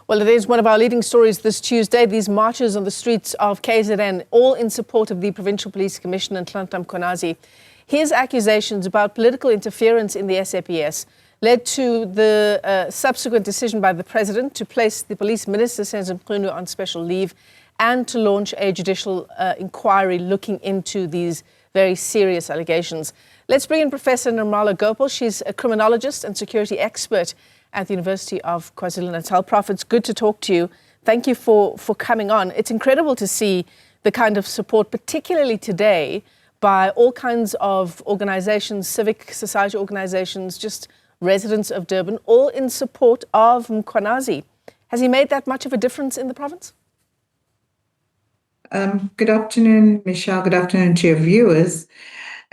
Well, it is one of our leading stories this Tuesday. These marches on the streets of KZN, all in support of the Provincial Police Commissioner, Nhlanhla Mkhwanazi. His accusations about political interference in the SAPS led to the subsequent decision by the President to place the Police Minister, Senzo Mchunu, on special leave and to launch a judicial inquiry looking into these very serious allegations. Let's bring in Professor Nirmala Gopal. She's a criminologist and security expert at the University of KwaZulu-Natal. Prof, it's good to talk to you. Thank you for coming on. It's incredible to see the kind of support, particularly today, by all kinds of organizations, civic society organizations, just residents of Durban, all in support of Mkhwanazi. Has he made that much of a difference in the province? Good afternoon, Michelle. Good afternoon to your viewers.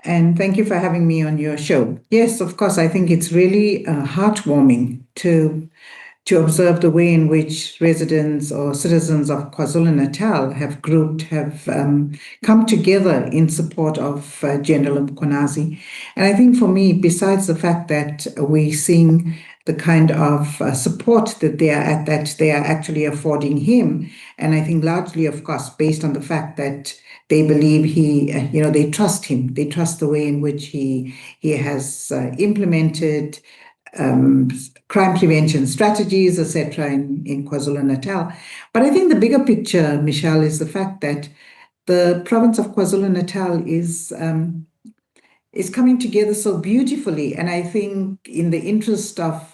And thank you for having me on your show. Yes, of course, I think it's really heartwarming to observe the way in which residents or citizens of KwaZulu-Natal have come together in support of General Mkhwanazi. And I think for me, besides the fact that we're seeing the kind of support that they are actually affording him, and I think largely, of course, based on the fact that they believe they trust him. They trust the way in which he has implemented crime prevention strategies, etc., in KwaZulu-Natal. But I think the bigger picture, Michelle, is the fact that the province of KwaZulu-Natal is coming together so beautifully. And I think in the interest of,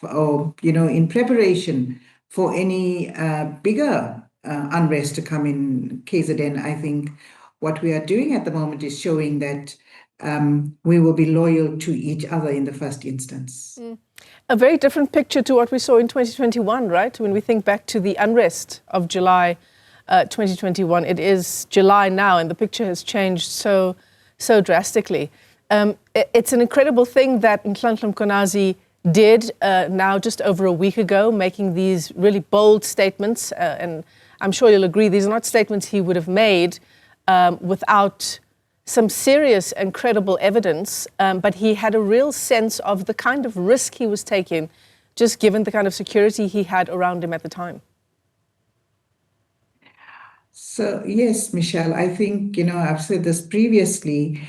in preparation for any bigger unrest to come in KZN, I think what we are doing at the moment is showing that we will be loyal to each other in the first instance. A very different picture to what we saw in 2021, right? When we think back to the unrest of July 2021, it is July now, and the picture has changed so drastically. It's an incredible thing that Nhlanhla Mkhwanazi did now just over a week ago, making these really bold statements, and I'm sure you'll agree these are not statements he would have made without some serious and credible evidence, but he had a real sense of the kind of risk he was taking, just given the kind of security he had around him at the time. So, yes, Michelle, I think, I've said this previously,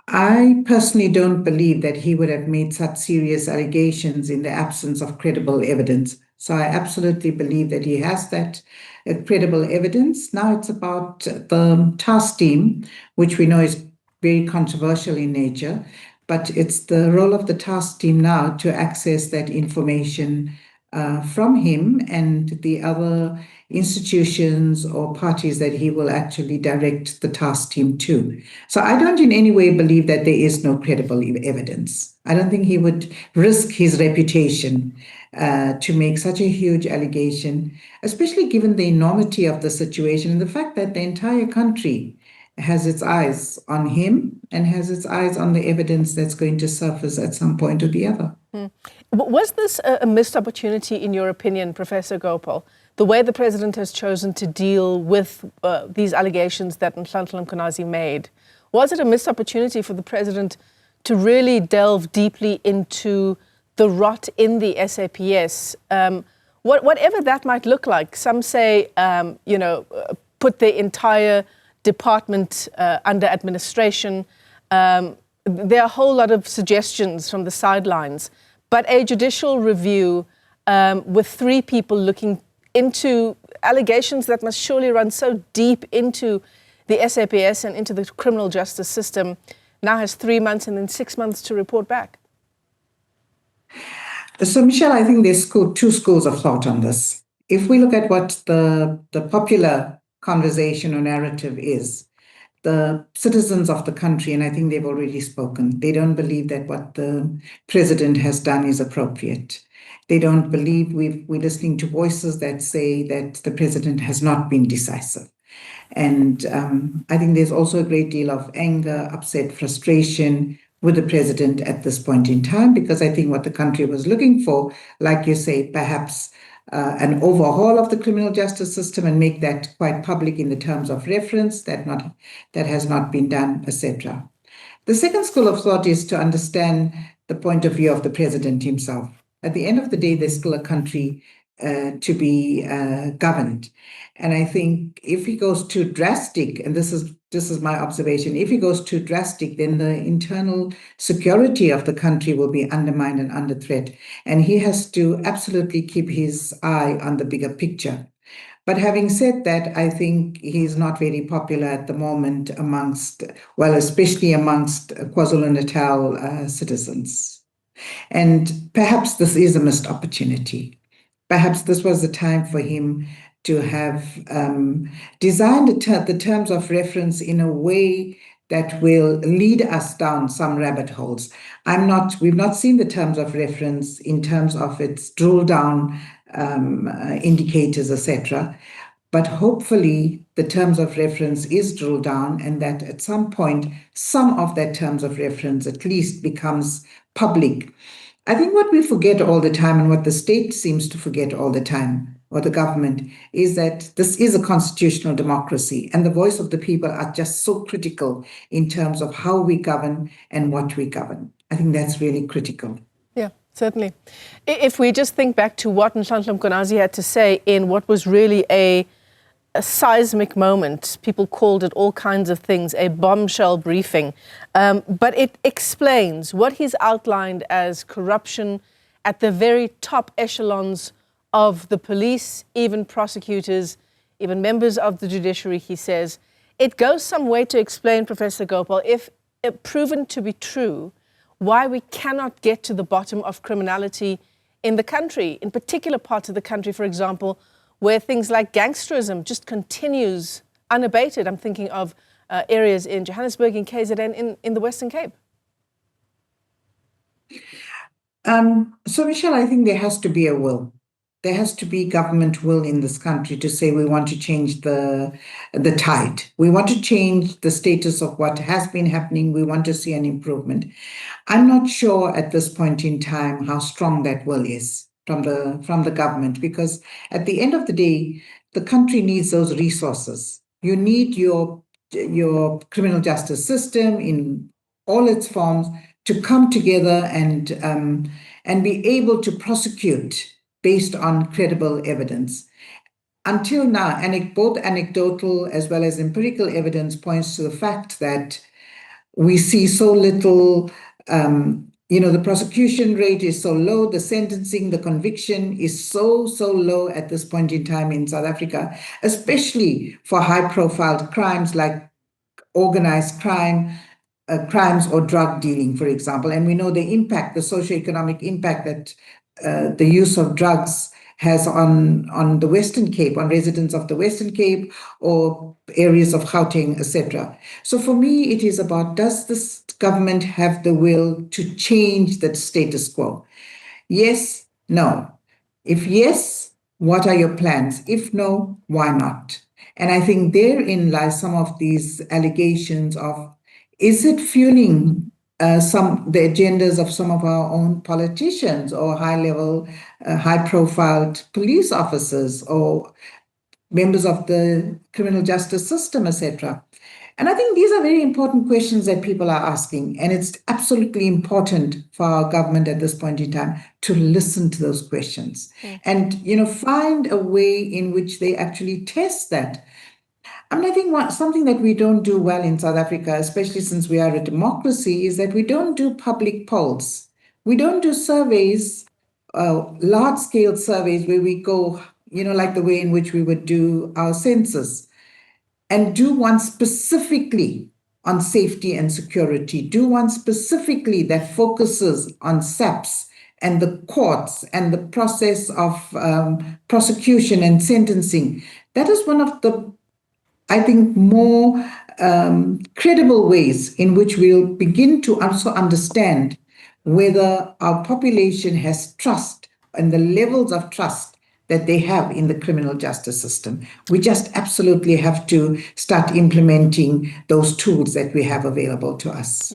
I personally don't believe that he would have made such serious allegations in the absence of credible evidence. So I absolutely believe that he has that credible evidence. Now it's about the task team, which we know is very controversial in nature, but it's the role of the task team now to access that information from him and the other institutions or parties that he will actually direct the task team to. So I don't in any way believe that there is no credible evidence. I don't think he would risk his reputation to make such a huge allegation, especially given the enormity of the situation and the fact that the entire country has its eyes on him and has its eyes on the evidence that's going to surface at some point or the other. Was this a missed opportunity, in your opinion, Professor Gopal, the way the President has chosen to deal with these allegations that Nhlanhla Mkhwanazi made? Was it a missed opportunity for the President to really delve deeply into the rot in the SAPS, whatever that might look like? Some say, put the entire department under administration. There are a whole lot of suggestions from the sidelines, but a judicial review with 3 people looking into allegations that must surely run so deep into the SAPS and into the criminal justice system now has 3 months and then 6 months to report back. So, Michelle, I think there's 2 schools of thought on this. If we look at what the popular conversation or narrative is, the citizens of the country, and I think they've already spoken, they don't believe that what the President has done is appropriate. They don't believe we're listening to voices that say that the President has not been decisive. And I think there's also a great deal of anger, upset, frustration with the President at this point in time, because I think what the country was looking for, like you say, perhaps an overhaul of the criminal justice system and make that quite public in the terms of reference, that has not been done, etc. The second school of thought is to understand the point of view of the President himself. At the end of the day, there's still a country governed. And I think if he goes too drastic, and this is my observation, if he goes too drastic, then the internal security of the country will be undermined and under threat. And he has to absolutely keep his eye on the bigger picture. But having said that, I think he's not very popular at the moment especially amongst KwaZulu-Natal citizens. And perhaps this is a missed opportunity. Perhaps this was the time for him to have designed the terms of reference in a way that will lead us down some rabbit holes. We've not seen the terms of reference in terms of its drill down indicators, etc. But hopefully the terms of reference is drilled down, and that at some point, some of that terms of reference at least becomes public. I think what we forget all the time, and what the state seems to forget all the time, or the government, is that this is a constitutional democracy, and the voice of the people are just so critical in terms of how we govern and what we govern. I think that's really critical. Yeah, certainly. If we just think back to what Nhlanhla Mkhwanazi had to say in what was really a seismic moment, people called it all kinds of things, a bombshell briefing, but it explains what he's outlined as corruption at the very top echelons of the police, even prosecutors, even members of the judiciary, he says. It goes some way to explain, Professor Gopal, if proven to be true, why we cannot get to the bottom of criminality in the country, in particular parts of the country, for example, where things like gangsterism just continues unabated. I'm thinking of areas in Johannesburg, in KZN, in the Western Cape. So, Michelle, I think there has to be a will. There has to be government will in this country to say we want to change the tide. We want to change the status of what has been happening. We want to see an improvement. I'm not sure at this point in time how strong that will is from the government, because at the end of the day, the country needs those resources. You need your criminal justice system in all its forms to come together and be able to prosecute based on credible evidence. Until now, both anecdotal as well as empirical evidence points to the fact that we see so little. The prosecution rate is so low, the sentencing, the conviction is so low at this point in time in South Africa, especially for high-profile crimes like organized crime, crimes or drug dealing, for example. And we know the impact, the socioeconomic impact that the use of drugs has on the Western Cape, on residents of the Western Cape or areas of Gauteng, etc. So for me, it is about, does this government have the will to change the status quo? Yes, no. If yes, what are your plans? If no, why not? And I think therein lies some of these allegations of, is it fueling the agendas of some of our own politicians or high-level, high-profile police officers or members of the criminal justice system, etc.? And I think these are very important questions that people are asking, and it's absolutely important for our government at this point in time to listen to those questions and find a way in which they actually test that. I mean, I think something that we don't do well in South Africa, especially since we are a democracy, is that we don't do public polls. We don't do surveys, large-scale surveys where we go, like the way in which we would do our census, and do one specifically on safety and security, do one specifically that focuses on SAPS and the courts and the process of prosecution and sentencing. That is one of the, I think, more credible ways in which we'll begin to also understand whether our population has trust and the levels of trust that they have in the criminal justice system. We just absolutely have to start implementing those tools that we have available to us.